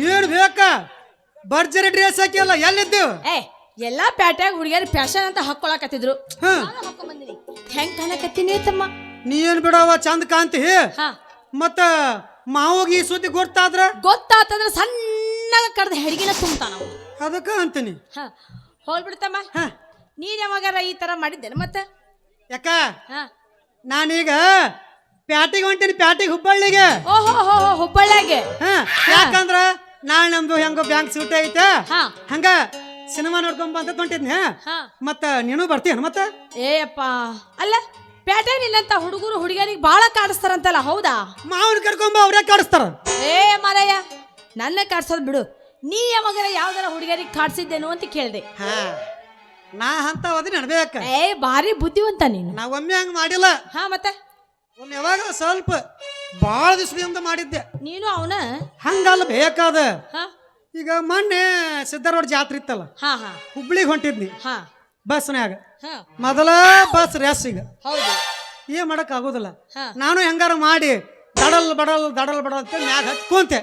ಏನ್ ಬೇಕ ಭರ್ಜರಿ ಡ್ರೆಸ್ ಹಾಕಿಲ್ಲ ಎಲ್ಲಿದ್ದೇವು ಏ ಎಲ್ಲಾ ಪ್ಯಾಟ್ಯಾಗ ಹುಡುಗಿಯರು ಫ್ಯಾಷನ್ ಅಂತ ಹಾಕೊಳಕತ್ತಿದ್ರು ಹಾ ಹೆಂಗ್ ಕಾಣಕತ್ತೀನಿ ತಮ್ಮ ನೀ ಏನ್ ಬಿಡವ ಚಂದ ಕಾಂತಿ ಹಾ ಮತ್ತ ಮಾವೋಗಿ ಈ ಸುದ್ದಿ ಗೊತ್ತಾತಂದ್ರ ಸಣ್ಣಗ ಕಡ್ದ ಹೆಡ್ಗಿನ ತುಂಬ್ತಾನ ಅವ. ಅದಕ್ಕ ಅಂತೀನಿ ಹಾ ಹೋಗ್ಬಿಡ್ತಮ್ಮ ಹಾ ನೀನ್ ಯಾವಾಗಾರ ಈ ತರ ಮಾಡಿದ್ದೇನೆ ಮತ್ತೆ ಯಾಕ ಹಾ ನಾನೀಗ ಪ್ಯಾಟಿಗೆ ಹೊಂಟೀನಿ ಪ್ಯಾಟಿಗೆ ಹುಬ್ಬಳ್ಳಿಗೆ ಓಹೋ ಹೋ ಹುಬ್ಬಳ್ಳಿಯಾಗೆ ಹಾ ಯಾಕಂದ್ರ ನಾಳೆ ನಮ್ದು ಹೆಂಗ ಬ್ಯಾಂಕ್ ಸೂಟಿ ಐತೆ ಹಾ ಹಂಗ ಸಿನಿಮಾ ನೋಡ್ಕೊಂಡ್ ಬಂದ ಹೊಂಟಿದ್ನಿ ಹಾ ಮತ್ತ ನೀನು ಬರ್ತೀಯ ಮತ್ತ ಏಯಪ್ಪ ಅಲ್ಲ ಪ್ಯಾಟೆ ನಿನ್ನಂತ ಹುಡುಗರು ಹುಡುಗಿಯರಿಗೆ ಬಾಳ ಕಾಡಿಸ್ತಾರಂತಲ್ಲ ಹೌದಾ ಮಾವನ್ ಕರ್ಕೊಂಬ ಅವ್ರೇ ಕಾಡಿಸ್ತಾರ ಏ ಮಾರಯ್ಯ ನನ್ನ ಕಾಡ್ಸೋದ್ ಬಿಡು ನೀ ಯಾವಾಗಾರ ಯಾವ್ದಾರ ಹುಡುಗಿಯರಿಗೆ ಕಾಡ್ಸಿದ್ದೇನು ಅಂತ ಕೇಳ್ದೆ ಹಾ ನಾ ಅಂತ ಹೋದ್ರೆ ನಡ್ಬೇಕ ಏ ಭಾರಿ ಬುದ್ಧಿವಂತ ನೀನು ನಾ ಒಮ್ಮೆ ಹಂಗ ಮಾಡಿಲ್ಲ ಹಾ ಮತ್ತೆ ಒಮ್ಮೆ ಯಾವಾಗ ಸ್ವಲ್ಪ ಬಾಳ ದಿವಸದಿಂದ ಮಾಡಿದ್ದೆ ನೀನು ಅವನ ಹಂಗಲ್ಲ ಬೇಕಾದ ಹಾ ಈಗ ಮೊನ್ನೆ ಸಿದ್ದಾರೋಡ್ ಜಾತ್ರೆ ಇತ್ತಲ್ಲ ಹಾ ಹಾ ಹುಬ್ಳಿಗೆ ಹೊಂಟಿದ್ನಿ ಹಾ ಬಸ್ನ್ಯಾಗ ಹಾ ಮೊದಲ ಬಸ್ ರೆಸ್ ಈಗ ಹೌದು ಏನ್ ಮಾಡಕ್ ಆಗೋದಿಲ್ಲ ಹಾ ನಾನು ಹೆಂಗಾರ ಮಾಡಿ ದಡಲ್ ಬಡಲ್ ಅಂತ ಮ್ಯಾಗ ಹತ್ತಿ ಕುಂತೆ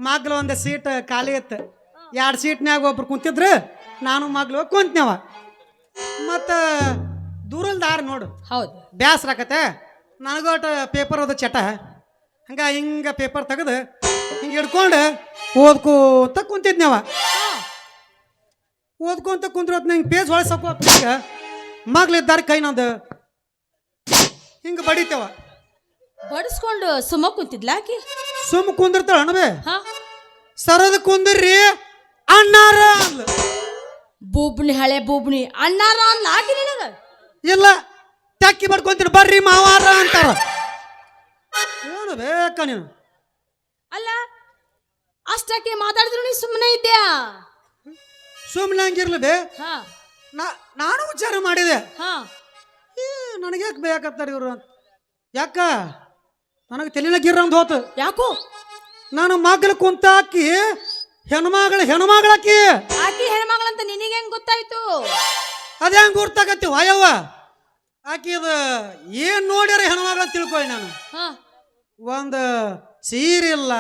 ಮಗ್ಲು ಒಂದು ಸೀಟ್ ಖಾಲಿ ಇತ್ತು 2 ಸೀಟ್ನ್ಯಾಗ ಒಬ್ರು ಕುಂತಿದ್ರು ನಾನು ಮಗ್ಲು ಕುಂತ್ನೇವ ಮತ್ತು ದೂರಲ್ ದಾರಿ ನೋಡು ಹೌದು ಬ್ಯಾಸ್ರ ಆಕತೆ ನನಗೋಟ ಪೇಪರ್ ಓದೋ ಚಟ ಹಂಗ ಹಿಂಗ ಪೇಪರ್ ತೆಗೆದು ಹಿಂಗೆ ಹಿಡ್ಕೊಂಡು ಓದ್ಕೋತ ಕುಂತಿದ್ನೇವ ಓದ್ಕೊಂತ ಕುಂದ್ರ ಹಿಂಗೆ ಪೇಜ್ ಹೊಳಸಕ್ಕೋ ಈಗ ಮಗ್ಲಿದ್ದಾರೆ ಕೈ ನಂದು ಹಿಂಗೆ ಬಡಿತೇವ ಬಡಿಸ್ಕೊಂಡು ಸುಮ್ಮ ಕುಂತಿದ್ಲ ಆಕಿ ಸುಮ್ಮ ಕುಂದಿರ್ತಾಳ ಅಣ್ಣಬೇ ಹಾ ಸರದ ಕುಂದಿರ್ರಿ ಅಣ್ಣಾರ ಅಂದ್ಲು ಬೂಬ್ಣಿ ಹಳೆ ಬೂಬ್ಣಿ ಅಣ್ಣಾರ ಅಲ್ಲ ಆಕಿ ನಿನಗ ಇಲ್ಲ ಟಕ್ಕಿ ಬಡ್ಕೊಂತೀರಿ ಬರ್ರಿ ಮಾವಾರ ಅಂತಾರ ಏನು ಬೇಕ ನೀನು ಅಲ್ಲ ಅಷ್ಟಾಕಿ ಮಾತಾಡಿದ್ರು ನೀ ಸುಮ್ಮನೆ ಇದ್ಯಾ ಸುಮ್ಮನೆ ಹಂಗಿರ್ಲಿ ಬೇ ಹಾ ನಾನು ವಿಚಾರ ಮಾಡಿದೆ ಹಾ ನನಗೆ ಯಾಕೆ ಬೇಕಂತಾರ ಇವ್ರು ಅಂತ ಯಾಕ ನನಗೆ ತಲೆನ ಗಿರ್ರಂದು ಹೋತು ಯಾಕೋ ನಾನು ಮಗ್ಳು ಕುಂತಾಕಿ ಹೆಣ್ಮಗಳಾಕಿ ಆಕಿ ಹೆಣ್ಮಗಳಂತ ನಿನಗೆ ಹೆಂಗ್ ಗೊತ್ತಾಯ್ತು ಅದೇ ಹಂಗೆ ಗುರ್ತಾಗತ್ತಿ ವಾಯವ್ವ ಆಕಿ ಅದು ಏನ್ ನೋಡ್ಯಾರ ಹೆಣ್ಮಗಳ ತಿಳ್ಕೊಯ್ ನಾನು ಹಾ ಒಂದು ಸೀರೆ ಇಲ್ಲ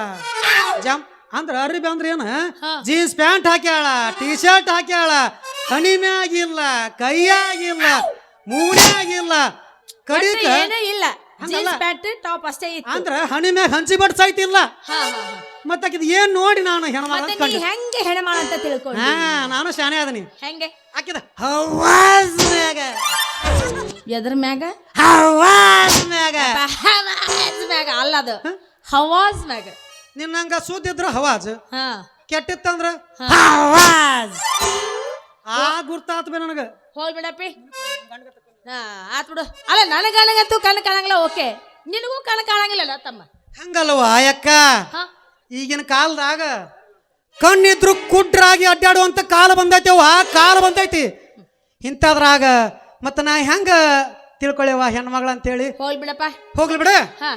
ಜಂಪ್ ಅಂದ್ರ ಅರ್ಬಿ ಅಂದ್ರೆ ಏನ ಹಾ. ಜೀನ್ಸ್ ಪ್ಯಾಂಟ್ ಹಾಕ್ಯಾಳ ಟೀ ಶರ್ಟ್ ಹಾಕ್ಯಾಳ ಹಣಿಮ್ಯಾಗಿಲ್ಲ ಕೈಯಾಗಿಲ್ಲ ಮೂನ್ಯಾಗಿಲ್ಲ ಕಡಿಕ ಏನೂ ಇಲ್ಲ ಹಂಗಲ್ಲ. ಜೀನ್ಸ್ ಪ್ಯಾಂಟ್ ಟಾಪ್ ಅಷ್ಟೇ ಇತ್ತು ಅಂದ್ರ ಹಣಿಮ್ಯಾಗ ಹಂಚಿ ಬಡ್ಸೈತಿಲ್ಲ ಹಾ ಹಾ ಹಾ ಮತ್ತಾಕಿದ್ ಏನ್ ನೋಡಿ ನಾನು ಹೆಣ್ಮಗಳ ಮತ್ತೆ ನೀ ಹೆಂಗೆ ಹೆಣ್ಮಾಳ ಅಂತ ತಿಳ್ಕೊಂಡು ಹಾ ನಾನು ಶಾನೆ ಅದನಿ ಹೆಂಗೆ ಆಕಿದ ಹವಾಜ್ ಮ್ಯಾಗ ಎದ್ರ ಮ್ಯಾಗ ಹವಾಜ್ ಮ್ಯಾಗ ಹವಾಜ್ ಮ್ಯಾಗ ಅಲ್ಲ ಅದು ಹವಾಜ್ ಮ್ಯಾಗ ನಿನ್ನಂಗ ಸುದ್ದಿದ್ರ ಹವಾಜ್ ಹಾ ಕೆಟ್ಟಿತ್ತಂದ್ರ ಹವಾಜ್ ಆ ಗುರ್ತಾತ್ ಬೇ ನನಗ ಹೋಗ್ಬಿಡಪ್ಪಿ ಹಾ ಆತ್ ಬಿಡು ಅಲ್ಲ ನನಗಂತೂ ಕಣ್ಣು ಕಾಣಂಗಿಲ್ಲ ಓಕೆ ನಿನಗೂ ಕಣ್ಣು ಕಾಣಂಗಿಲ್ಲ ತಮ್ಮ ಹಂಗಲ್ವ ಅಕ್ಕ ಹಾ ಈಗಿನ ಕಾಲದಾಗ ಕಣ್ಣಿದ್ರು ಕುಡ್ರಾಗಿ ಅಡ್ಡಾಡುವಂತ ಕಾಲ ಬಂದೈತೆವ ಕಾಲ ಬಂದೈತಿ ಇಂಥದ್ರಾಗ ಮತ್ತ ನಾ ಹೆಂಗ ತಿಳ್ಕೊಳ್ಳೇವ ಹೆಣ್ಮಗಳ ಅಂತೇಳಿ ಹೋಗ್ಬಿಡಪ್ಪ ಹೋಗ್ಲಿ ಬಿಡ ಹಾ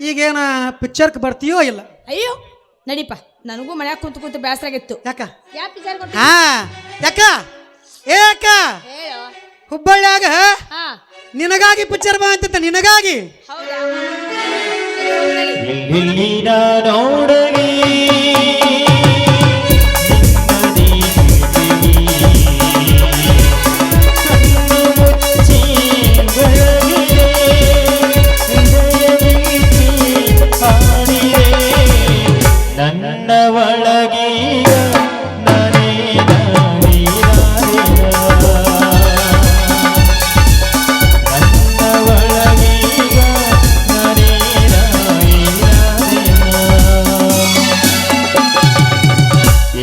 ಈಗೇನ ಪಿಕ್ಚರ್ಕ್ ಬರ್ತೀಯೋ ಇಲ್ಲ ಅಯ್ಯೋ ನಡಿಪ ನನಗೂ ಮನ್ಯಾಗ ಕುಂತು ಬೇಸರ ಆಗಿತ್ತು ಯಾಕ ಯಾವ ಪಿಕ್ಚರ್ ಹಾ ಯಾಕ ಏಕ ಹೇಳು ಹುಬ್ಬಳ್ಳಿಯಾಗ ಹಾ ನಿನಗಾಗಿ ಪಿಕ್ಚರ್ ಬಂತ ನಿನಗಾಗಿ ಹೌದಾ ಎಲ್ಲಿನ ನೋಡಲಿ ನನ್ನ ಒಳಗೀಗ ನನೇನ ನನ್ನ ಒಳಗೀಗ ನನೇನ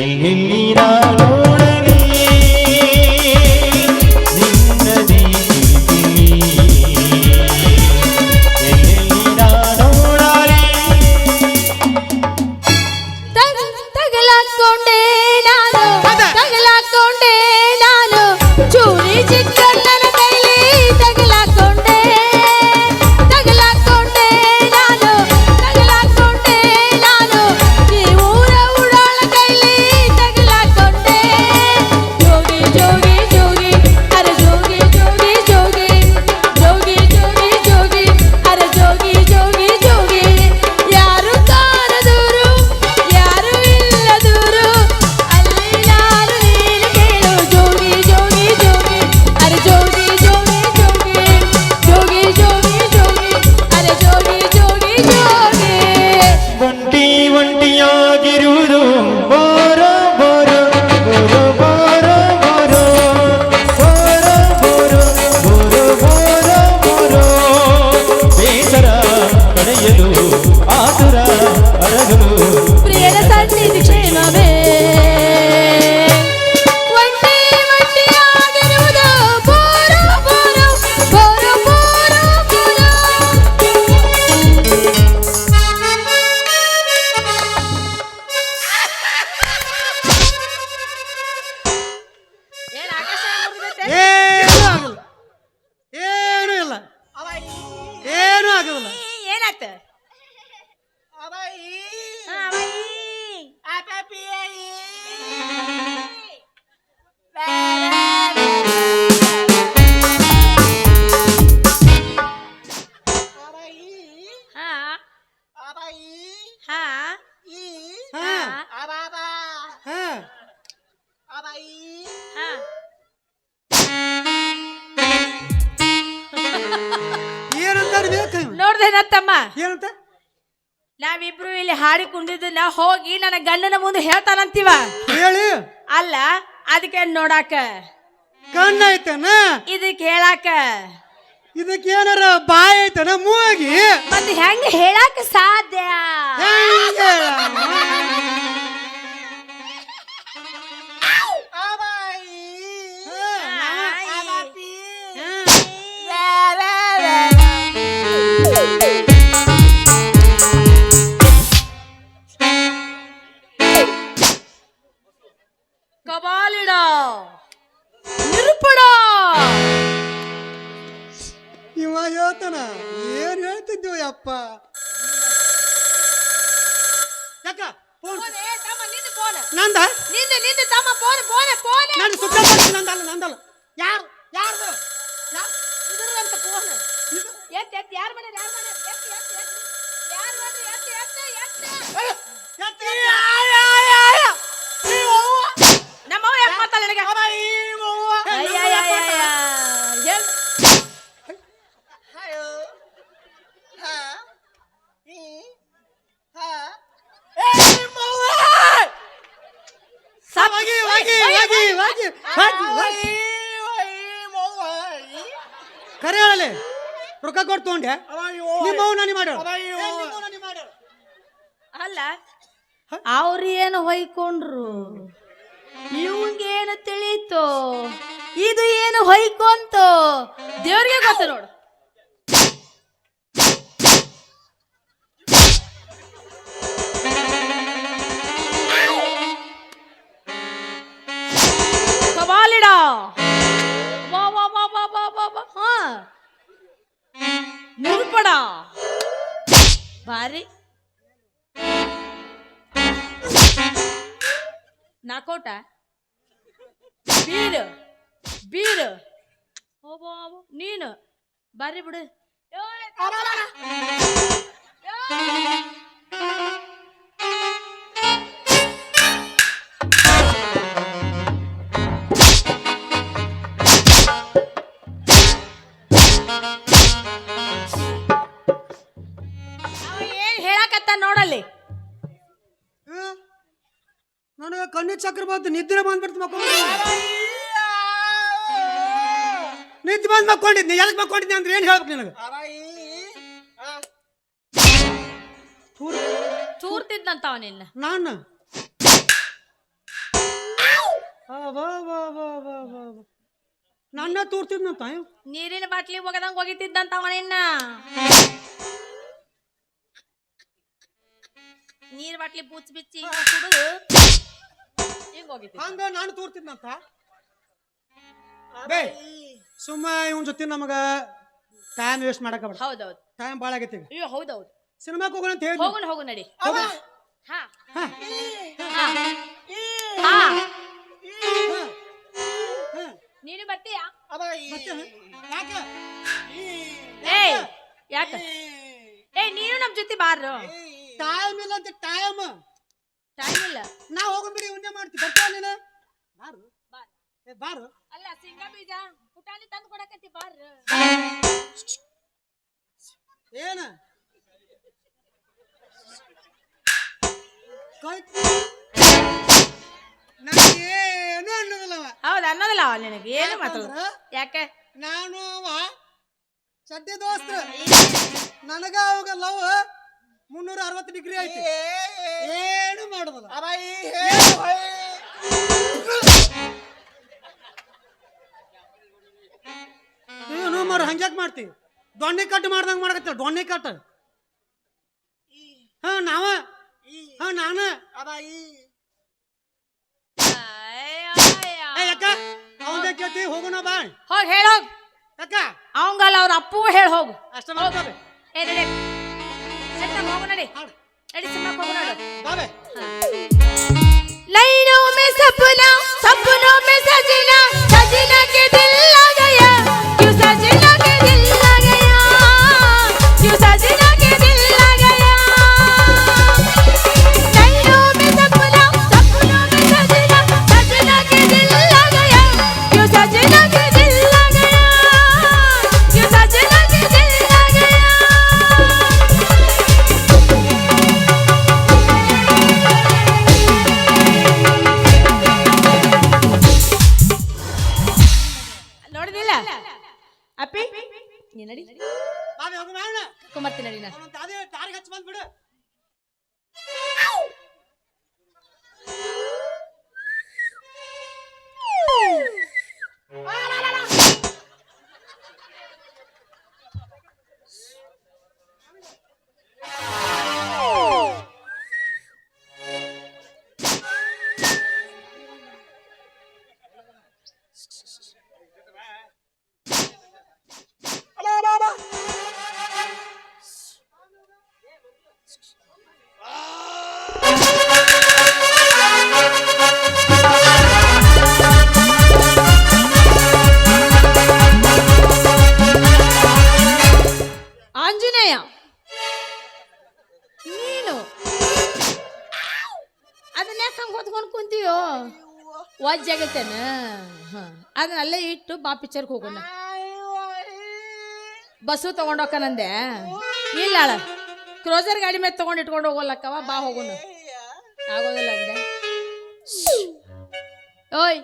ಎಲ್ಲಿ ನೋಡಲಿ ನಿನ್ನ ದೀಪಿಲಿ ಎಲ್ಲಿ ನೋಡಲಿ ತಗ ತಗ ನೋಡ್ದೇನತ್ತಮ್ಮ ಏನಂತ ನಾವಿಬ್ರು ಇಲ್ಲಿ ಹಾಡಿ ಕುಂದಿದ್ದನ್ನ ಹೋಗಿ ನನ್ನ ಗಂಡನ ಮುಂದೆ ಹೇಳ್ತಾನಂತೀವ ಹೇಳಿ ಅಲ್ಲ ಅದಕ್ಕೆ ನೋಡಾಕ ಕಣ್ಣ ಐತನ ಇದಕ್ಕೆ ಹೇಳಾಕ ಇದಕ್ಕೆ ಏನಾರ ಬಾಯಿ ಐತನ ಮೂಗಿ ಮತ್ತೆ ಹೆಂಗ ಹೇಳಾಕ ಸಾಧ್ಯ ಹೆಂಗ್ ಹೇಳಮ್ಮ? ಕಬಾಲಿಡ ನಿರುಪಡ ಇವ ಹೇಳ್ತಾನ ಏನ್ ಹೇಳ್ತಿದ್ದೀವ ಯಪ್ಪ ಯಾಕ ಫೋನ್ ನಂದ ನಿಂದ ತಮ್ಮ ಫೋನ್ ಫೋನ್ ಫೋನ್ ನಾನು ಸುತ್ತ ನಂದಲ್ಲ ಯಾರು ಯಾರ್ದು ಇದ್ರಂತ ಫೋನ್ ಎತ್ ಯಾರ ಮನೆ ಯಾರ ಮನೆ ಯಾರ ಮನೆ ನಮ್ಮವ ಯಾಕೆ ಮಾತಾಡ ನನಗೆ ಕರೆ ಹೇಳಲಿ ರೊಕ್ಕ ಕೊಟ್ಟು ತಗೊಂಡೆ ನಿಮ್ಮವ್ ನಾನಿ ಮಾಡ್ಯಾಳ ಅಲ್ಲ ಅವ್ರೇನು ಹೊಯ್ಕೊಂಡ್ರು ಇವಂಗೇನು ತಿಳಿತು ಇದು ಏನು ಹೊಯ್ಕೊಂತು ದೇವ್ರಿಗೆ ಗೊತ್ತು ನೋಡು ಕಬಾಲಿಡ ವಾ ವಾ ವಾ ವಾ ವಾ ವಾ ವಾ ಹಾ ನಿರುಪಡ ಬಾರಿ ನಾಕೋಟ ಬೀರು ಬೀರು ನೀನು ಬಾರಿ ಬಿಡು ಏನ್ ಹೇಳಕತ್ತ ನೋಡಲ್ಲಿ ನನಗೆ ಕಣ್ಣಿನ ಚಕ್ರ ಬಂತು ನಿದ್ರೆ ಬಂದ್ಬಿಡ್ತು ನಿದ್ದೆ ಬಂದು ಮಕ್ಕೊಂಡಿದ್ನಿ ಎದಕ್ಕೆ ಮಕ್ಕೊಂಡಿದ್ನಿ ಅಂದ್ರೆ ಏನು ಹೇಳ್ಬೇಕು ನಿನಗೆ ಚೂರ್ತಿದ್ನಂತ ನಿನ್ನ ನಾನು ನನ್ನ ತೂರ್ತಿದ್ನಂತ ನೀರಿನ ಬಾಟ್ಲಿ ಒಗದಂಗ ಒಗಿತಿದ್ದಂತ ನಿನ್ನ ನೀರ್ ಬಾಟ್ಲಿ ಬುಚ್ಚಿ ಬಿಚ್ಚಿ ಕುಡಿದು ಹಿಂಗ ಹೋಗಿದ್ದೆ ಹಂಗ ನಾನು ತೋರ್ತಿದ್ನಂತ ಬೇ ಸುಮ್ಮ ಇವನ್ ಜೊತೆ ನಮಗ ಟೈಮ್ ವೇಸ್ಟ್ ಮಾಡಕ ಬೇಡ ಹೌದೌದು ಟೈಮ್ ಭಾಳ ಆಗೈತಿ ಅಯ್ಯೋ ಹೌದೌದು ಸಿನಿಮಾಕ್ಕೆ ಹೋಗೋಣ ಅಂತ ಹೇಳಿ ಹೋಗೋಣ ಹೋಗು ನಡಿ ಹೋಗೋಣ. ಹಾ ಹಾ, ಹಾ ಹಾ ಹಾ, ಹಾ. ನೀನು ಬರ್ತೀಯಾ ಬರ್ತೇನೆ. ಯಾಕೆ? ಏಯ್ ಯಾಕ ಏಯ್ ನೀನು ನಮ್ ಜೊತೆ ಬಾರು ಟೈಮ್ ಇಲ್ಲ ಅಂತ ಟೈಮ್ ಟೈಮ್ ಇಲ್ಲ ನಾ ಹೋಗ್ಬಿಡಿ ಉನ್ನೆ ಮಾಡ್ತಿ ಬರ್ತೀಯ ನೀನು ಬಾರು ಬಾರು ಅಲ್ಲ ಸಿಂಗ ಬೀಜ ಪುಟಾಣಿ ತಂದು ಕೊಡಕತ್ತಿ ಬಾರು ಏನ ಏನು ಅನ್ನೋದಿಲ್ಲವ ಹೌದು ಅನ್ನೋದಿಲ್ಲ ಅವ ನಿನಗೆ ಏನು ಮಾತಾಡ ಯಾಕೆ ನಾನು ಅವ ಚಡ್ಡಿ ದೋಸ್ತ ನನಗ ಅವಾಗ ಲವ್ 360 ಡಿಗ್ರಿ ಐತಿ ಏನು ಮಾಡೋದಲ್ಲ ಏನು ಮಾರ ಹಂಗ್ಯಾಕ್ ಮಾಡ್ತಿ ದೊಣ್ಣೆ ಕಟ್ ಮಾಡ್ದಂಗ ಮಾಡಕತ್ತ ದೊಣ್ಣೆ ಕಟ್ ಹಾ ನಾವ ಹಾ ನಾನ ಯಾಕ ಅವಂದ ಕೇಳ್ತಿ ಹೋಗೋಣ ಬಾ ಹೋಗ್ ಹೇಳ ಹೋಗ್ ಯಾಕ ಅವಂಗಲ್ಲ ಅವ್ರ ಅಪ್ಪು ಹೇಳ ಹೋಗು ಅಷ್ಟ ಮಾಡ್ತಾವೆ ಏ ನಡಿ ನಡಿ ಹೋಗು ನಡಿ ನಡಿ ಸಿನಿಮಾಕ್ಕೆ ಹೋಗು ನೋಡು ಬಾವೆ लाइनों में सपना सपनों में सजना सजना के दिल लग गया क्यों सजना के दिल लग गया क्यों सजना के दिल लग गया लाइनों में सपना सपनों में सजना सजना के दिल लग गया क्यों सजना के दिल लग गया क्यों सजना के दिल लग गया ತಗೊಂಡ್ ಕುಂತೀಯೋ ವಜ್ಜಾಗತ್ತೇನ ಅದನ್ನ ಅಲ್ಲೇ ಇಟ್ಟು ಬಾ ಪಿಕ್ಚರ್ಗೆ ಹೋಗೋಣ ಬಸ್ಸು ತಗೊಂಡೋಕನಂದೆ ಇಲ್ಲ ಕ್ರೋಸರ್ ಗಾಡಿ ಮೇಲೆ ತಗೊಂಡು ಇಟ್ಕೊಂಡು ಹೋಗೋಲ್ಲಕ್ಕವ ಬಾ ಹೋಗೋಣ ಆಗೋದಿಲ್ಲ ಅಂದೆ ಓಯ್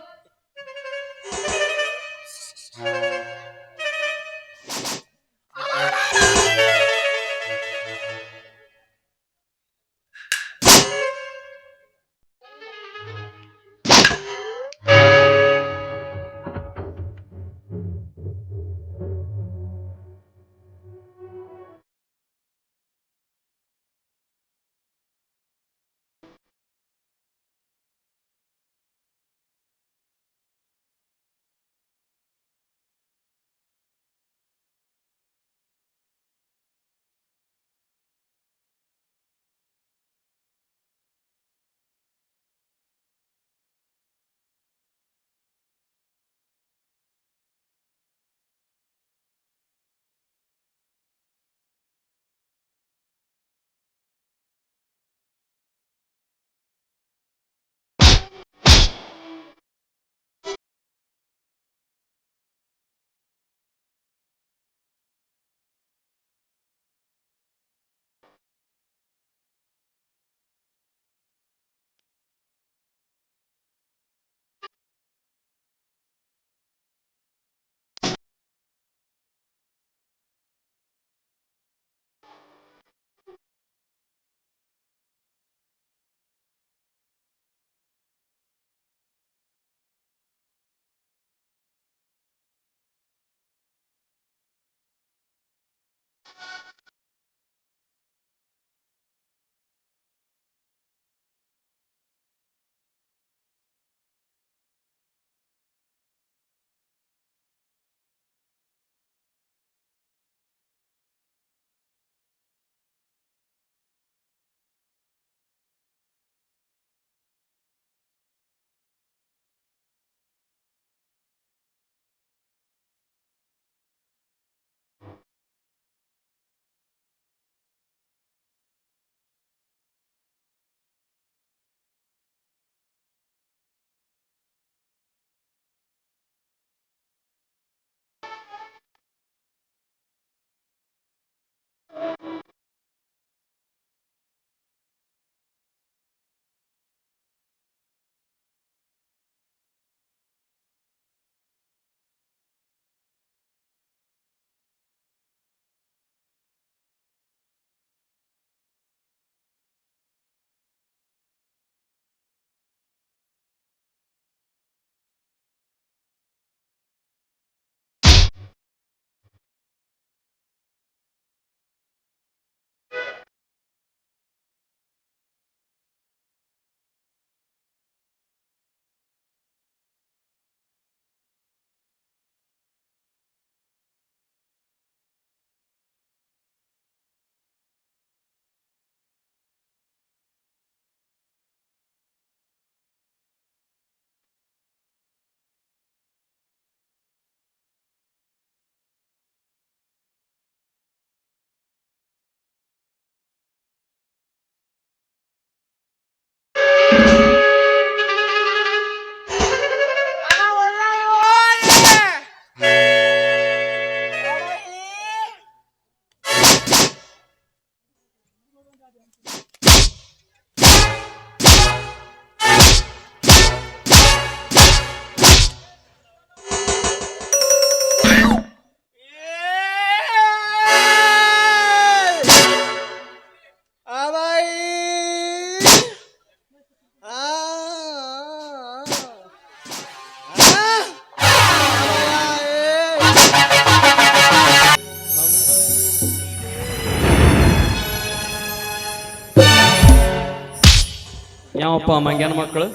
ಯಾವಪ್ಪ ಮಂಗ್ಯಾನ ಮಕ್ಕಳು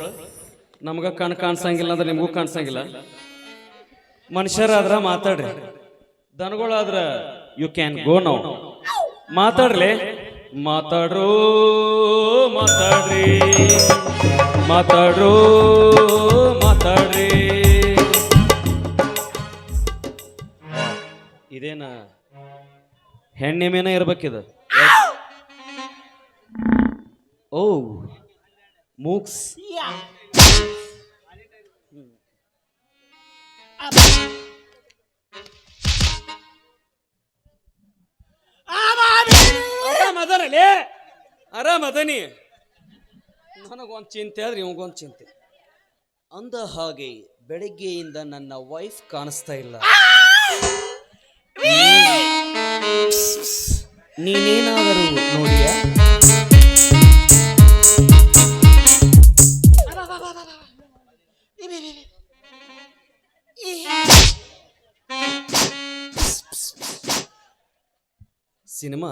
ನಮ್ಗ ಕಾಣಿಸಂಗಿಲ್ಲ ಅಂದ್ರೆ ನಿಮಗೂ ಕಾಣಿಸಂಗಿಲ್ಲ. ಮನುಷ್ಯರಾದ್ರ ಮಾತಾಡ್ರಿ, ದನಗಳಾದ್ರ ಯು ಕ್ಯಾನ್ ಗೋ ನೌ. ಮಾತಾಡ್ಲಿ, ಮಾತಾಡ್ರೋ ಮಾತಾಡ್ರಿ, ಮಾತಾಡ್ರೋ ಮಾತಾಡ್ರಿ. ಇದೇನ ಹೆಣ್ಣೆಮೇನ ಇರ್ಬೇಕಿದ. ಓ ಮೂಕ್ಸ್ ಆರಾಮದನಲ್ಲಿ ಆರಾಮದನಿ ನನಗೊಂದು ಚಿಂತೆ ಆದ್ರೆ ಇವಂಗೊಂದು ಚಿಂತೆ ಅಂದ ಹಾಗೆ ಬೆಳಗ್ಗೆಯಿಂದ ನನ್ನ ವೈಫ್ ಕಾಣಿಸ್ತಾ ಇಲ್ಲ ನೀನೇನಾದರೂ ನೋಡಿಯಾ ಸಿನಿಮಾ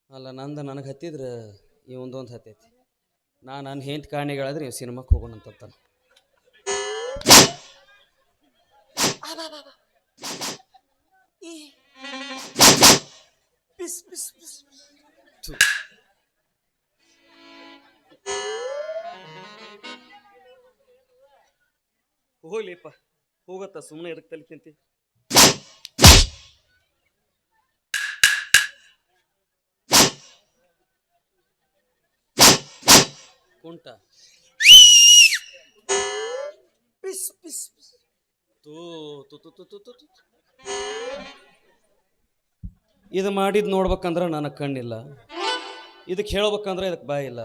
ಅಲ್ಲ ನಂದು ನನಗೆ ಹತ್ತಿದ್ರೆ ಈ ಒಂದೊಂದು ಹತ್ತೈತಿ ನನ್ನ ಹೆಂಡತಿ ಕಾರಣೆಗಳಾದ್ರೆ ನೀವು ಸಿನಿಮಾಕ್ಕೆ ಹೋಗೋಣ ಅಂತಾನೆ ಹೋಗ್ಲಿಪ್ಪ ಹೋಗತ್ತ ಸುಮ್ಮನೆ ಎದಕ್ಕೆ ತಲೆ ತಿಂತಿ ಕುಂಟ ಪಿಸ್ ಪಿಸ್ ತೂ ತು ತು ತು ತು ತು ತು. ಇದು ಮಾಡಿದ್ ನೋಡ್ಬೇಕಂದ್ರೆ ನನಗೆ ಕಣ್ಣಿಲ್ಲ ಇದಕ್ಕೆ ಹೇಳ್ಬೇಕಂದ್ರೆ ಇದಕ್ಕೆ ಬಾಯಿಲ್ಲ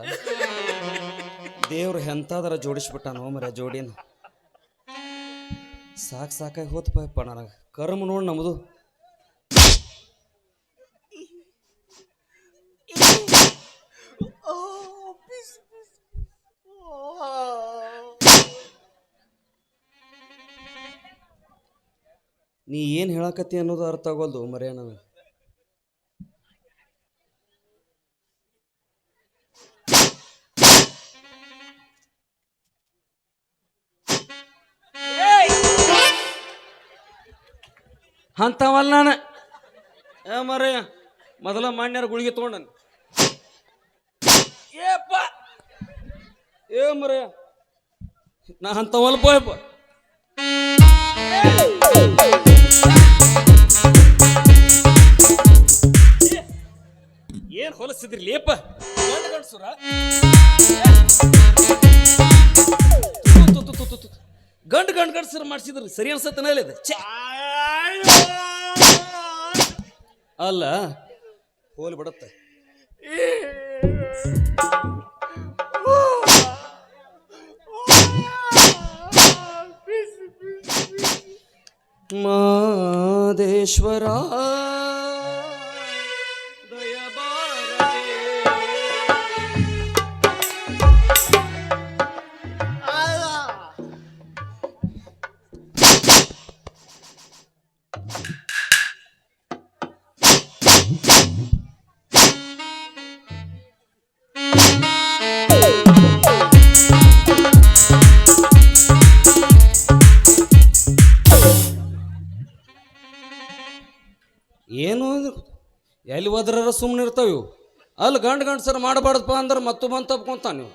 ದೇವ್ರು ಎಂತಾದರ ಜೋಡಿಸ್ಬಿಟ್ಟ ಮರ ಜೋಡಿನ ಸಾಕಾಗಿ ಹೋತಪ್ಪ ನನಗೆ ಕರ್ಮ ನೋಡಿ ನಮ್ಮದು ನೀ ಏನು ಹೇಳಕತ್ತಿ ಅನ್ನೋದು ಅರ್ಥ ಆಗೋಲ್ದು ಮರ್ಯ ನನಗೆ ಅಂತವಲ್ಲ ನಾನು ಮರ್ಯ ಮೊದಲ ಮಾನ್ಯರ ಗುಳಿಗೆ ತೊಗೊಂಡನು ಏಪ್ಪ ಮರ್ಯ ನಾ ಅಂತವಲ್ಲ ಪೋಯಪ್ಪ ಏನ್ ಹೊಲಸಿದ್ರಿ ಲೇಪ ಗಂಡಸುರ ಗಂಡಸರು ಮಾಡಿಸಿದ್ರಿ ಸರಿ ಅನ್ಸತ್ತನ ಇಲ್ಲ ಅಲ್ಲ ಹೋಲಿ ಬಿಡತ್ತೆ ಮಾದೇಶ್ವರ ಏನು ಎಲ್ಲಿ ಹೋದ್ರ ಸುಮ್ಮನೆ ಇರ್ತಾವ ಇವು ಅಲ್ಲಿ ಗಂಡಸರು ಮಾಡಬಾರ್ದಪ್ಪ ಅಂದ್ರೆ ಮತ್ತು ಬಂದು ತಪ್ಕೊಂತ ನೀವು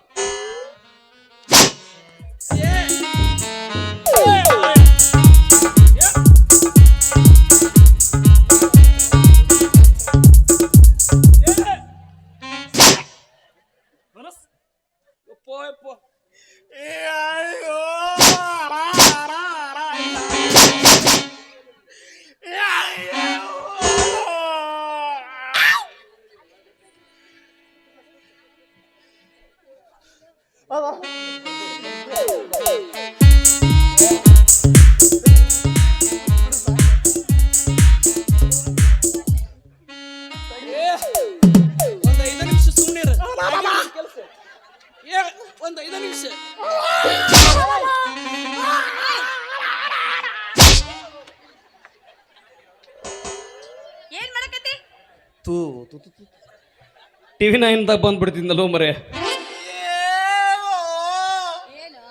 ಒಂದು 5 ನಿಮಿಷ ಏನ್ ಮಾಡಕತ್ತಿ ತೂ ಟಿವಿ 9ದಾಗ ಬಂದ್ಬಿಡ್ತಿದ್ದಲ್ಲೋ ಮರೆ ಏನು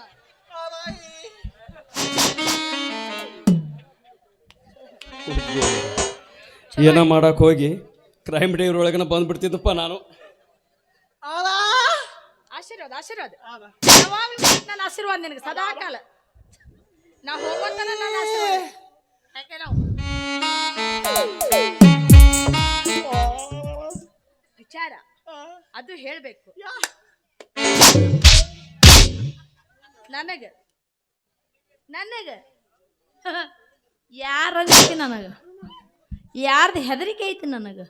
ಏನೋ ಮಾಡಕ್ ಹೋಗಿ ಕ್ರೈಮ್ ಡೇ ಒಳಗನ ಬಂದ್ಬಿಡ್ತಿದ್ದಪ್ಪ ನಾನು ಆಶೀರ್ವಾದ ಯಾವಾಗ್ಲೂ ನನ್ನ ಆಶೀರ್ವಾದ ನಿನಗೆ ಸದಾ ಕಾಲ ನಾ ಹೋಗೋತನ ನನ್ನ ಆಶೀರ್ವಾದ ಯಾಕೆ ನಾವು ವಿಚಾರ ಅದು ಹೇಳ್ಬೇಕು ನನಗ ನನಗ ಯಾರ ಅಂಜಿಕೆ ನನಗ ಯಾರ್ದು ಹೆದರಿಕೆ ಐತಿ ನನಗ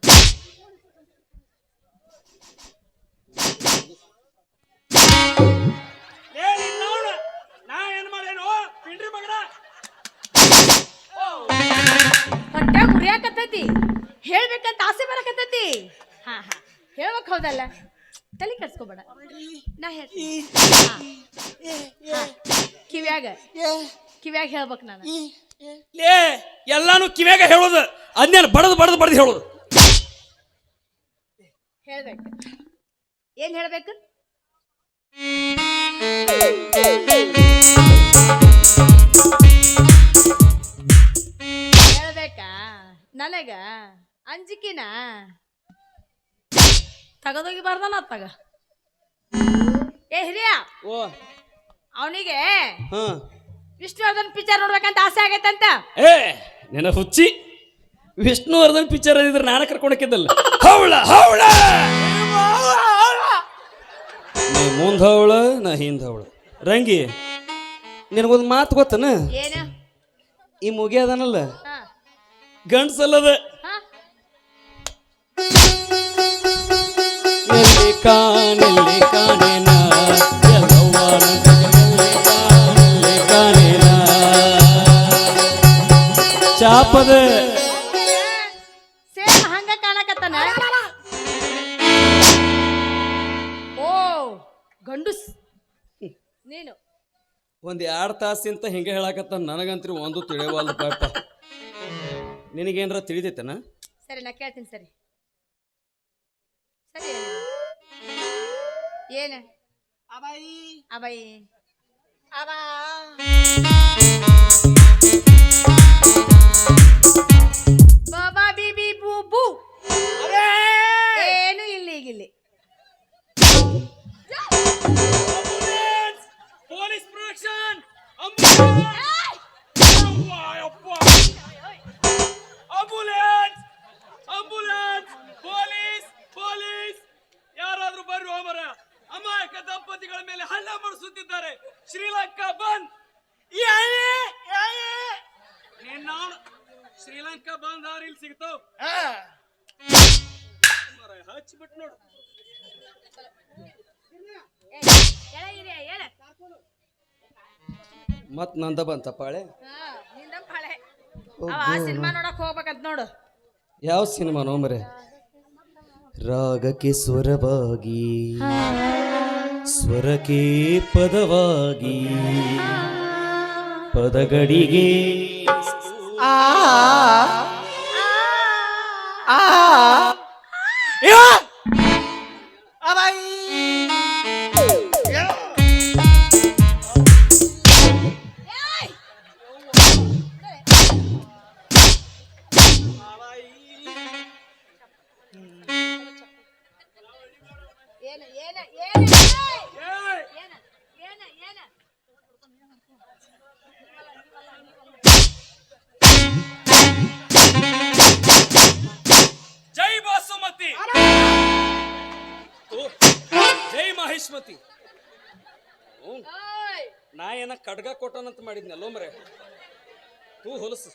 ಹೊಟ್ಟೆ ಮುರಿಯಾಕತ್ತೈತಿ ಹೇಳ್ಬೇಕಂತ ಆಸೆ ಬರಕತ್ತೈತಿ ಹಾ ಹಾ ಹೇಳ್ಬೇಕು ಹೌದಲ್ಲ ತಲೆ ಕೆಡ್ಸ್ಕೊಬೇಡ ನಾ ಹೇಳ್ತೀನಿ ಕಿವ್ಯಾಗ ಕಿವ್ಯಾಗ ಹೇಳ್ಬೇಕು ನಾನು ಲೇ ಎಲ್ಲಾನು ಕಿವ್ಯಾಗ ಹೇಳೋದು ಅದ್ನೇನು ಬಡದು ಹೇಳೋದು ಹೇಳ್ಬೇಕು ಏನ್ ಹೇಳ್ಬೇಕು ಹೇಳ್ಬೇಕಾ ನನಗ ಅಂಜಿಕಿನ ತಗದೋಗಿ ಬರ್ದಾನ ತಗ ಏ ಹಿರಿಯ ಓ ಅವನಿಗೆ ಹಾ ವಿಷ್ಣುವರ್ಧನ್ ಪಿಕ್ಚರ್ ನೋಡ್ಬೇಕಂತ ಆಸೆ ಆಗೈತಂತ ಏ ನಿನ್ನ ಹುಚ್ಚಿ ವಿಷ್ಣುವರ್ಧನ್ ಪಿಕ್ಚರ್ ಇದ್ರೆ ನಾನು ಕರ್ಕೊಂಡಕ್ಕಿದ್ದಲ್ಲ ಹೌಳ ಹೌಳ ನೀ ಮುಂದ ಹವಳ ನಾ ಹಿಂದ ಹವಳ ರಂಗಿ ನಿನಗೊಂದು ಮಾತು ಗೊತ್ತನ ಏನು ಈ ಮುಗಿ ಅದನಲ್ಲ ಹಾ ಗಂಡ್ಸಲ್ಲದ ಹಾ ಎಲ್ಲಿ ಕಾಣೆನ ಎಲ್ಲವ್ವನ ಎಲ್ಲಿ ಕಾಣೆನ ಚಾಪದ ಸೇಮ್ ಹಂಗ ಕಾಣಕತ್ತಾನ ಓ ಗಂಡುಸ್ ನೀನು ಒಂದ್ 2 ತಾಸಿಂತ ಹಿಂಗೆ ಹೇಳಕತ್ತ ನನಗಂತ್ರಿ ಒಂದು ತಿಳಿಯವಲ್ದು ಪಾಪ ನಿನಗೇನ್ರ ತಿಳಿದೈತನ ಸರಿ ನಾ ಕೇಳ್ತೀನಿ ಸರಿ ಸರಿ ಏನು ಅಬಾಯಿ ಬಾಬಾ ಬಿಬಿ ಬೂ ಬೂ ಏನು ಇಲ್ಲಿ ಈಗಿಲ್ಲಿ ಪೊಲೀಸ್ ಪ್ರೊಡಕ್ಷನ್ ಆಂಬುಲೆನ್ಸ್ ಪೊಲೀಸ್ ಯಾರಾದ್ರೂ ಬರ್ರಿ ಹೋಮರ ಅಮಾಯಕ ದಂಪತಿಗಳ ಮೇಲೆ ಹಲ್ಲೆ ಮಾಡಿಸುತ್ತಿದ್ದಾರೆ ಶ್ರೀಲಂಕಾ ಬಂದ್ ನಾನು ಶ್ರೀಲಂಕಾ ಬಂದ್ ಅವ್ರ ಇಲ್ಲಿ ಸಿಗ್ತಾವ ಹಚ್ಚಿಬಿಟ್ಟು ನೋಡು ಮತ್ ನಂದ ಬಂತ ಪಾಳೆ ಸಿನಿಮಾ ನೋಡಕ್ ಹೋಗ್ಬೇಕಂತ ನೋಡು ಯಾವ ಸಿನಿಮಾ ನೋಮರೆ ರಾಗಕ್ಕೆ ಸ್ವರವಾಗಿ ಸ್ವರಕ್ಕೆ ಪದವಾಗಿ ಪದಗಳಿಗೆ ಏನು ಏನು ಏನು ಏನು ಏನು ಏನು ಜೈ ಬಾಸುಮತಿ ಜೈ ಮಹೇಶ್ಮತಿ ನಾ ಏನ ಖಡ್ಗ ಕೊಟ್ಟನಂತ ಮಾಡಿದ್ನಲ್ಲೋ ಮರೆ ತೂ ಹೊಲಸು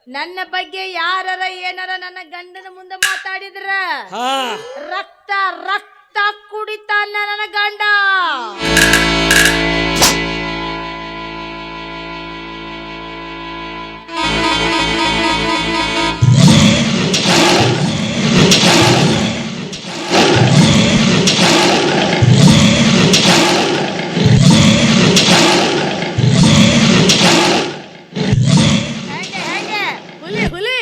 ನನ್ನ ಬಗ್ಗೆ ಯಾರರ ಏನಾರ ನನ್ನ ಗಂಡನ ಮುಂದೆ ಮಾತಾಡಿದ್ರ ಹಾ ರಕ್ತ ರಕ್ತ ಕುಡಿತಾನ ನನ್ನ ಗಂಡ ಹೆಂಗೆ ಹೆಂಗೆ ಹುಲಿ ಹುಲಿ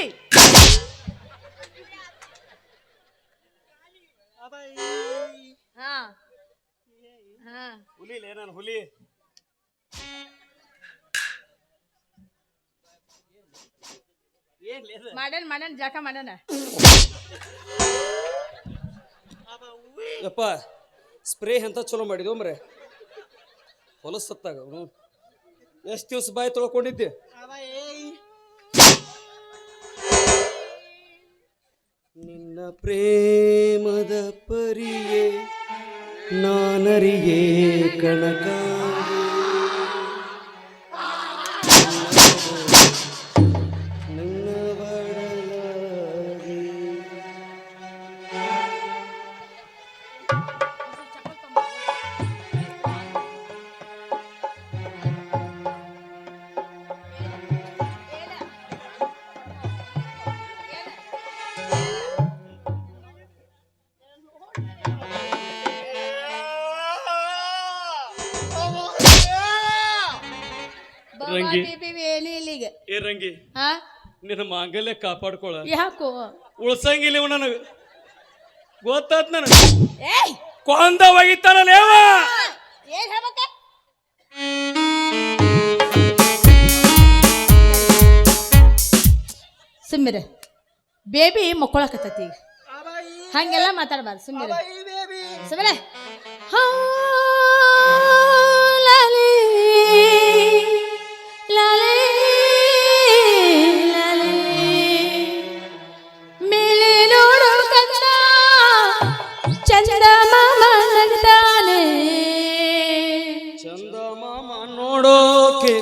ಹಾ ಹಾ ಹುಲಿ ನಾನು ಹುಲಿ ಮಾಡನ್ ಜಾಕ ಮಾಡಣ ಯಪ್ಪ ಸ್ಪ್ರೇ ಎಂತ ಚಲೋ ಮಾಡಿದ್ವು ಮರೆ ಹೊಲಸತ್ತಾಗ ಎಷ್ಟು ದಿವಸ ಬಾಯಿ ತೊಳ್ಕೊಂಡಿದ್ದೆ ನಿನ್ನ ಪ್ರೇಮದ ಪರಿಯೇ ನಾನರಿಯೇ ಕನಕ ನನ್ನ ಬಡಲಾಗಿ. ರಂಗಿ ಏನು ಇಲ್ಲಿಗೆ ಏ ರಂಗಿ ಹಾ ನಿನ್ನ ಮಾಂಗಲ್ಯ ಕಾಪಾಡ್ಕೊಳ ಯಾಕೋ ಉಳ್ಸಂಗಿಲ್ಲ ಇವ ನನಗ ಗೊತ್ತಾತ್ ನನಗ ಏಯ್ ಕೊಂದ ಒಗಿತಾನಲ್ಲ ಏವ ಏನ್ ಹೇಳ್ಬೇಕ ಸುಮ್ಮಿರ ಬೇಬಿ ಮಕ್ಕಳಕತ್ತತಿ ಈಗ ಹಂಗೆಲ್ಲ ಮಾತಾಡಬಾರ್ದು ಸುಮ್ಮಿರ ಸುಮ್ಮನೆ ಲಾಲಿ ಲಾಲಿ ಲಾಲಿ ಮೇಲೆ ನೋಡು ಕಂದ ಚಂದ ಮಾಮ ನಗ್ತಾನೆ ಚಂದ ಮಾಮ ನೋಡೋಕೆ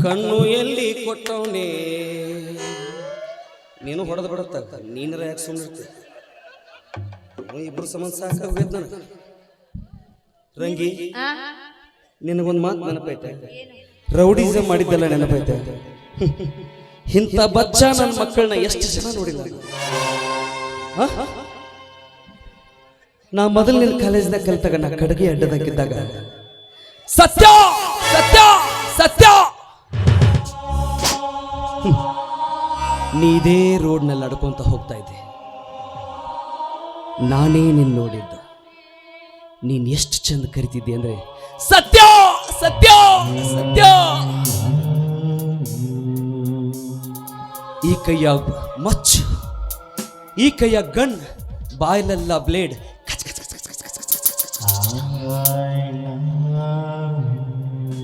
ಕಣ್ಣು ಎಲ್ಲಿ ಕೊಟ್ಟವನೇ ನೀನು ಹೊಡೆದು ಬಿಡುತ್ತ ನೀನರ ಯಾಕೆ ಸುಮ್ಮನಿರ್ತಿ ಇಬ್ರು ಸಂಬಂಧ ಸಾಕಾಗೋಯ್ತು ನನಗೆ ರಂಗಿ ಆ ನಿನಗೊಂದು ಮಾತು ನೆನಪೈತೆ ರೌಡಿಸಮ್ ಮಾಡಿದ್ದೆಲ್ಲ ನೆನಪೈತೆ ಇಂಥ ಬಚ್ಚ ನನ್ನ ಮಕ್ಕಳನ್ನ ಎಷ್ಟು ಜನ ನೋಡಿಲ್ಲ ಆ? ನಾ ಮೊದಲು ನಿನ್ನ ಕಾಲೇಜ್ನಾಗ ಕಲ್ತಾಗ ನಾ ಕಡೆಗೆ ಅಡ್ಡದಾಗಿದ್ದಾಗ ಸತ್ಯ ಸತ್ಯ ಸತ್ಯ ನೀದೇ ರೋಡ್ನಲ್ಲಿ ನಡ್ಕೊಂತ ಹೋಗ್ತಾ ಇದ್ದೆ ನಾನೇ ನಿನ್ನ ನೋಡಿದ್ದ ನೀನ್ ಎಷ್ಟು ಚಂದ ಕರಿತಿದ್ದೆ ಅಂದ್ರೆ ಸತ್ಯ ಸತ್ಯ ಸತ್ಯ ಈ ಕೈಯ ಮಚ್ಚು ಈ ಕೈಯ ಗನ್ ಬಾಯಲೆಲ್ಲ ಬ್ಲೇಡ್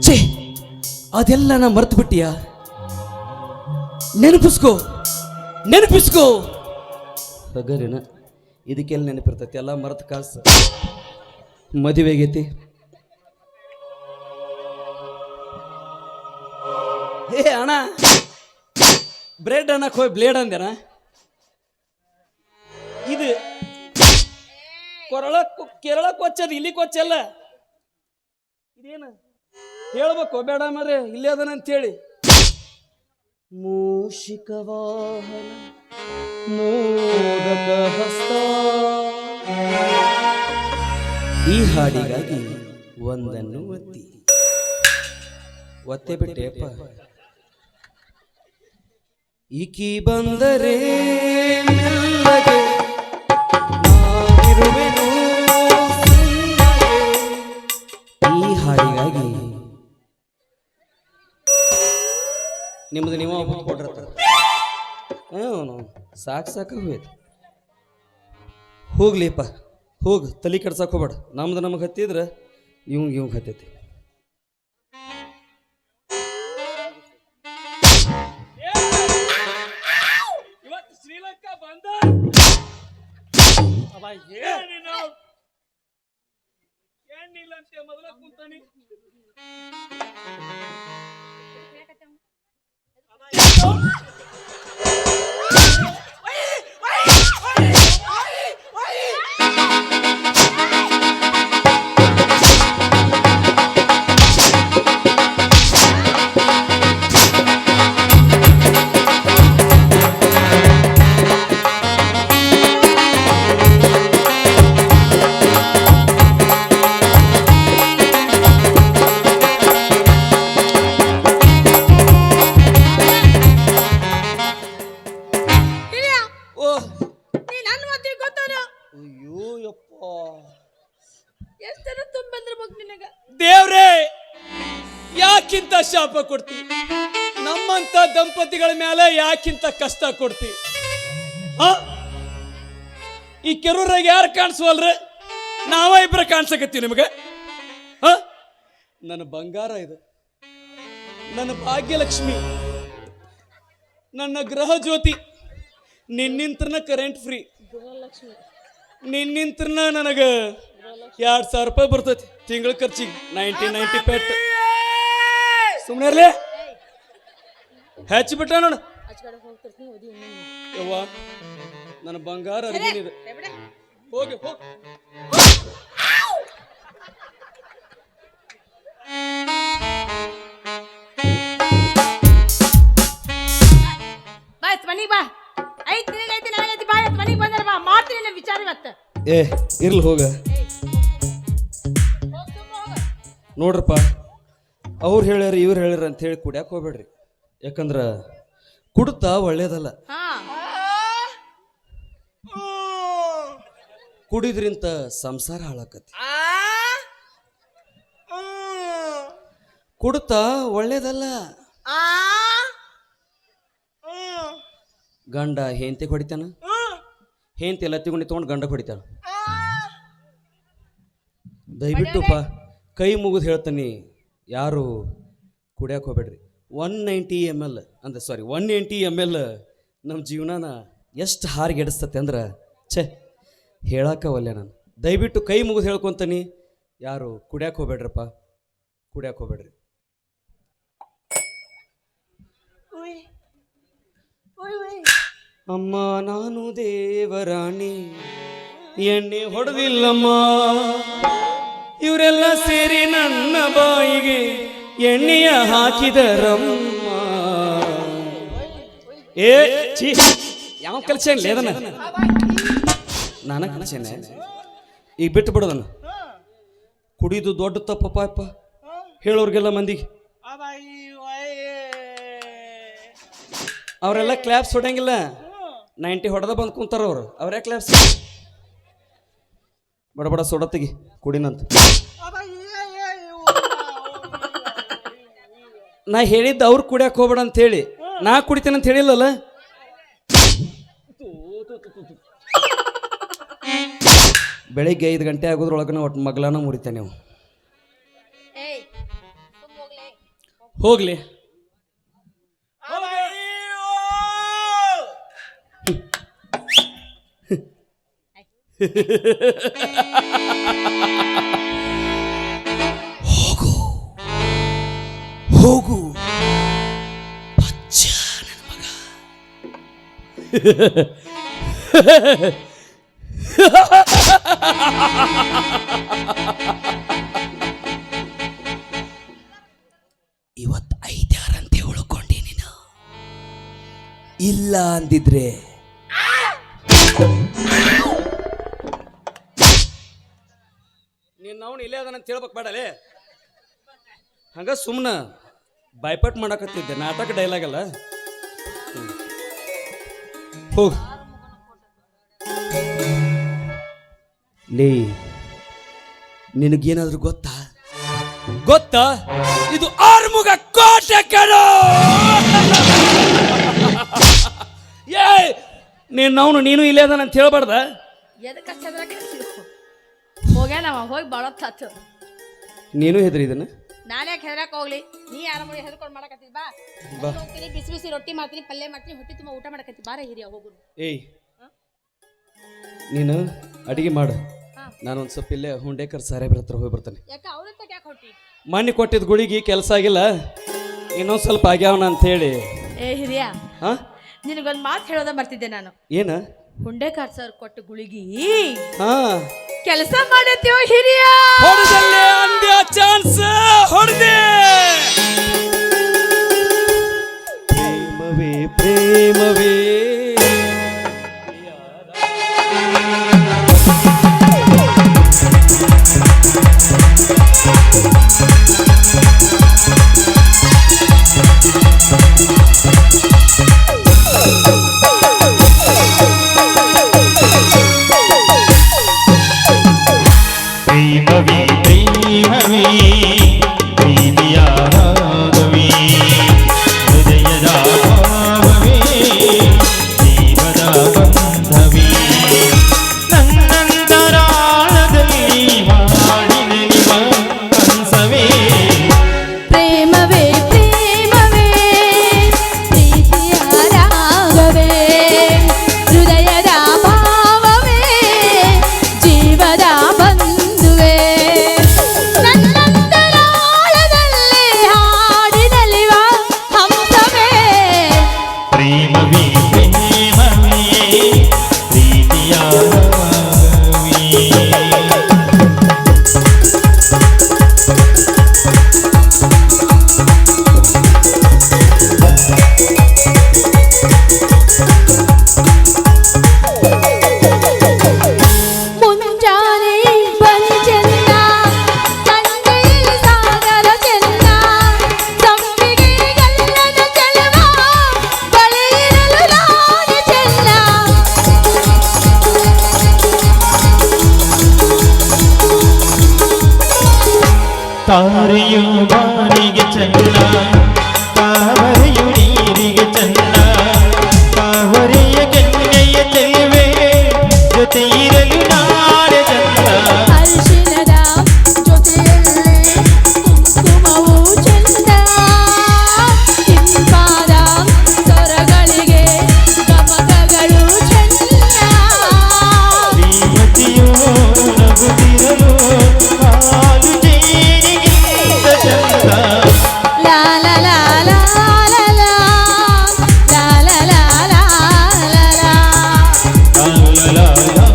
ಛೇ ಅದೆಲ್ಲ ನಾ ಮರ್ತು ಬಿಟ್ಟಿಯ ನೆನಪಿಸ್ಕೋ ನೆನಪಿಸ್ಕೋ ಹಗರಿನ ಇದಕ್ಕೆಲ್ಲ ನೆನಪಿರ್ತೈತಿ ಎಲ್ಲ ಮರ್ತು ಕಾಸು ಮದುವೆಗೈತಿ ಏ ಅಣ್ಣ ಬ್ರೆಡ್ ಅನ್ನಕ್ ಹೋಗಿ ಬ್ಲೇಡ್ ಅಂದೇನ ಇದು ಕೇರಳ ಕೊಚ್ಚದ ಇಲ್ಲಿ ಕೊಚ್ಚಲ್ಲ ಇದೇನು ಹೇಳ್ಬೇಕು ಬೇಡ ಮರೆ ಇಲ್ಲೇ ಅದನ ಅಂತೇಳಿ ಮೂಷಿಕ ವಾಹನ ಮೋದಕ ಹಸ್ತ ಈ ಹಾಡಿಗಾಗಿ ಒಂದನ್ನು ಒತ್ತೆ ಬಿಟ್ಟೆಪ್ಪ ಈಕಿ ಬಂದರೆ ಮೆಲ್ಲಗೆ ನಾನಿರುವೆನು ಸುಮ್ಮನೆ. ಈ ಹಾಡಿಗಾಗಿ ನಿಮ್ಮದು ನೀವು ಕೊಟ್ಟಿರ್ತಾರೆ ಸಾಕು ಹೋಯ್ತು ಹೋಗ್ಲಿಪ್ಪ ಹೋಗು ತಲೆ ಕೆಡ್ಸಕ್ಕೆ ಹೋಗ್ಬೇಡ ನಮ್ದು ನಮಗೆ ಹತ್ತಿದ್ರೆ ಇವಂಗೆ ಹತ್ತೈತಿ ಇವತ್ತು ಶ್ರೀಲಂಕಾ ಬಂದ ಏನಿಲ್ಲ ಅಂತ ಮೊದಲ ಕುಂತಾನಿ ದೇವ್ರೇ ಯಾಕಿಂತ ಶಾಪ ಕೊಡ್ತಿ ನಮ್ಮಂತ ದಂಪತಿಗಳ ಮೇಲೆ ಯಾಕಿಂತ ಕಷ್ಟ ಕೊಡ್ತಿ ಈ ಕೆರೂರಾಗ ಯಾರು ಕಾಣಿಸುವಲ್ರಿ ನಾವ ಇಬ್ರ ಕಾಣಿಸಕತ್ತೀವಿ ನಿಮಗೆ ನನ್ನ ಬಂಗಾರ ಇದು ನನ್ನ ಭಾಗ್ಯಲಕ್ಷ್ಮಿ ನನ್ನ ಗೃಹ ಜ್ಯೋತಿ ನಿನ್ನಿಂತ್ರನ ಕರೆಂಟ್ ಫ್ರೀ, ನಿನ್ನಿಂತ್ರನ ನನಗೆ 2,000 ರೂಪಾಯಿ ಬರ್ತೈತಿ ತಿಂಗಳ ಖರ್ಚಿಗೆ. 90 ಪೆಟ್ ಸುಮ್ಮನೆ ಇರ್ಲಿ, ಹೆಚ್ಚಿಬಿಟ್ಟ ನೋಡು. ಯವ್ವ ನನ್ನ ಬಂಗಾರ ಅರ್ಗಿನಿದೆ, ಹೋಗಿ ಹೋಗಿ. ಬಾ ಮನಿಗೆ ಬಾ. ಐತಿ ನಿನಗೈತಿ ನನಗೈತಿ, ಬಾ ಮನಿಗೆ ಬಂದಾರ ಬಾ, ಮಾಡ್ತೀನಿ ನನ್ನ ವಿಚಾರ ಇವತ್ತು. ಏ ಇರ್ಲಿ ಹೋಗ. ನೋಡ್ರಪ್ಪ, ಅವ್ರು ಹೇಳ್ಯಾರ ಇವ್ರು ಹೇಳ್ಯಾರ ಅಂತ ಹೇಳಿ ಕುಡ್ಯಾಕ ಹೋಗ್ಬೇಡ್ರಿ. ಯಾಕಂದ್ರ ಕುಡ್ತಾ ಒಳ್ಳೇದಲ್ಲ. ಹಾ ಕುಡಿದ್ರಿಂತ ಸಂಸಾರ ಹಾಳಾಕತಿ. ಕುಡ್ತಾ ಒಳ್ಳೇದಲ್ಲ. ಗಂಡ ಹೆಂಡತಿ ಹೊಡಿತಾನ, ಹೆಂಡತಿ ಎಲ್ಲ ತಿಗೊಂಡು ತಗೊಂಡು ಗಂಡ ಹೊಡಿತಾನ. ದಯವಿಟ್ಟುಪ್ಪ ಕೈ ಮುಗಿದು ಹೇಳ್ತಾನೆ, ಯಾರು ಕುಡಿಯಕ್ಕೆ ಹೋಗ್ಬೇಡ್ರಿ. 180 ml ಅಂದ್ರೆ 180 ml ನಮ್ಮ ಜೀವನನ ಎಷ್ಟು ಹಾರಿಗೆಡಿಸ್ತತೆ ಅಂದ್ರೆ ಛೇ ಹೇಳಕ್ಕವಲ್ಲ ನಾನು. ದಯವಿಟ್ಟು ಕೈ ಮುಗಿದು ಹೇಳ್ಕೊತಾನೆ, ಯಾರು ಕುಡಿಯಕ್ಕೆ ಹೋಗ್ಬೇಡ್ರಪ್ಪ, ಕುಡಿಯಕ್ಕೆ ಹೋಗ್ಬೇಡ್ರಿ. ಅಮ್ಮ ನಾನು ದೇವರಾಣಿ ಎಣ್ಣೆ ಹೊಡೆದಿಲ್ಲಮ್ಮ, ಇವರೆಲ್ಲ ಸೇರಿ ನನ್ನ ಬಾಯಿಗೆ ಎಣ್ಣೆಯ ಹಾಕಿದರಮ್ಮ. ಏ ಛೀ, ಯಾವ ಕಲ್ಸೇನ್ಲಿ ಅದನ್ನ ನಾನ ಕಲ್ಸೇನೆ. ಈಗ ಬಿಟ್ಟು ಬಿಡೋದನ್ನ. ಕುಡಿದು ದೊಡ್ಡ ತಪ್ಪಪ್ಪ ಅಪ್ಪ ಹೇಳೋರ್ಗೆಲ್ಲ ಮಂದಿಗೆ. ಅವರೆಲ್ಲ ಕ್ಲಾಪ್ಸ್ ಹೊಡಂಗಿಲ್ಲ, 90 ಹೊಡೆದ ಬಂದು ಕುಂತಾರ ಅವ್ರು. ಅವರೇ ಕ್ಲಾಪ್ಸ್ ಬಡಬಡ ಸೊಡತ್ತಿಗೆ ಕುಡಿನಂತ. ನಾ ಹೇಳಿದ್ದ ಅವ್ರು ಕುಡಿಯಕ್ಕೆ ಹೋಗ್ಬೇಡ ಅಂತ ಹೇಳಿ, ನಾ ಕುಡಿತೇನೆ ಅಂತ ಹೇಳಿಲ್ಲಲ್ಲ. ಬೆಳಿಗ್ಗೆ 5 ಗಂಟೆ ಆಗೋದ್ರೊಳಗನ ಒಟ್ಟು ಮಗ್ಲಾನ ಮುರಿತಾನೆ ನೀವು. ಹೋಗ್ಲಿ ಹೋಗು ಹೋಗು ಬಚ್ಚ ನನ್ನ ಮಗ. ಇವತ್ತು 5 ಅಂತ ಉಳ್ಕೊಂಡಿ ನೀನು. ಇಲ್ಲ ಅಂದಿದ್ರೆ ನೀನು ನಾವು ಇಲ್ಲೇ ಅದನ್ನ ಹೇಳ್ಬೇಕು ಬೇಡಲೇ. ಹಂಗ ಸುಮ್ಮನೆ ಬಾಯ್ಪಟ್ ಮಾಡಕತ್ತಿದ್ದೆ, ನಾಟಕ ಡೈಲಾಗ್ ಅಲ್ಲ. ಹೋಗ ಲೇ, ನಿನಗೇನಾದ್ರೂ ಗೊತ್ತಾ ಗೊತ್ತಾ ಇದು ಆರ್ಮುಗ ಕೋಟೆ ಕಣೋ. ಏ ನೀನು ಇಲ್ಲೇ ಅದನ್ನ ಅಂತ ಹೇಳ್ಬಾರ್ದ. ಎದಕ್ಕೆ ಹೋಗ್ಯಾನವ, ಹೋಗಿ ಬಾಳತ್ತಾತು. ನೀನು ಹೆದ್ರಿ ಇದನ್ನ. ನಾನು ಯಾಕೆ ಹೆದರಕ್ಕೆ ಹೋಗ್ಲಿ, ನೀ ಯಾರ ಮಾಡಿ ಹೆದರ್ಕೊಂಡು ಮಾಡಕತ್ತಿದ್. ಬಾ ಹೋಗ್ತೀನಿ, ಬಿಸಿ ಬಿಸಿ ರೊಟ್ಟಿ ಮಾಡ್ತೀನಿ, ಪಲ್ಯ ಮಾಡ್ತೀನಿ, ಹೊಟ್ಟಿ ತುಂಬ ಊಟ ಮಾಡಕತ್ತಿ. ಬಾರ ಹಿರಿಯ ಹೋಗುದು. ಏಯ್ ನೀನು ಅಡಿಗೆ ಮಾಡು, ನಾನೊಂದು ಸ್ವಲ್ಪ ಇಲ್ಲೇ ಹುಂಡೇಕರ್ ಸಾಹೇಬ್ರ ಹತ್ರ ಹೋಗಿ ಬರ್ತಾನೆ. ಯಾಕೆ ಅವ್ರಂತ ಯಾಕೆ ಹೊಟ್ಟಿ? ಮಣ್ಣಿ ಕೊಟ್ಟಿದ್ದ ಗುಳಿಗೆ ಕೆಲಸ ಆಗಿಲ್ಲ, ಇನ್ನೊಂದು ಸ್ವಲ್ಪ ಆಗ್ಯಾವನ ಅಂತ ಹೇಳಿ. ಏ ಹಿರಿಯ, ಹಾ ನಿನಗೊಂದು ಮಾತು ಹೇಳೋದ ಬರ್ತಿದ್ದೆ ನಾನು. ಏನ? ಹುಂಡೆಕಾರ್ ಸರ್ ಕೊಟ್ಟ ಗುಳಿಗಿ ಹಾ ಕೆಲಸ ಮಾಡತ್ತೀವ ಹಿರಿಯ. ಹೊಡೆದಲ್ಲೇ ಅಂದ್ಯ ಚಾನ್ಸ್ ಹೊಡೆದೆ. ಪ್ರೇಮವೇ ಪ್ರೇಮವೇ ಪ್ರೇಮವೇ ಪ್ರೇಮವೇ ಪ್ರೀತಿಯ ರಾಗವೇ ಹೃದಯದ ಭಾವವೇ ತಾರೆಯು ಬಾನಿಗೆ ಚಂದ ತಾವರೆಯು ನೀರಿಗೆ ಚಂದ ತಾವರೆಯ ಕನ್ನೆಯ ಚೆಲುವೆ ಜೊತೆ ಇರಲು ನಾಳೆ ಚಂದ ಅರಿಶಿಣದ ಜೊತೆಯಲ್ಲಿ ಕುಂಕುಮವು ಚಂದ ಇಂಪಾದ ಸ್ವರಗಳಿಗೆ ಗಮಕಗಳು ಚಂದ ಶ್ರೀಮತಿಯು ನಗುತ್ತಿರಲು ಹಾಲು ಜೇನಿಗಿಂತ ಚಂದ ಲಾ ಲಾ ಲಾ ಲಾ ಲಾ ಲಾ ಲಾ ಲಾ ಲಾ ಲಾ ಲಾ ಲಾ. ಲಾ ಲಾ ಲಾ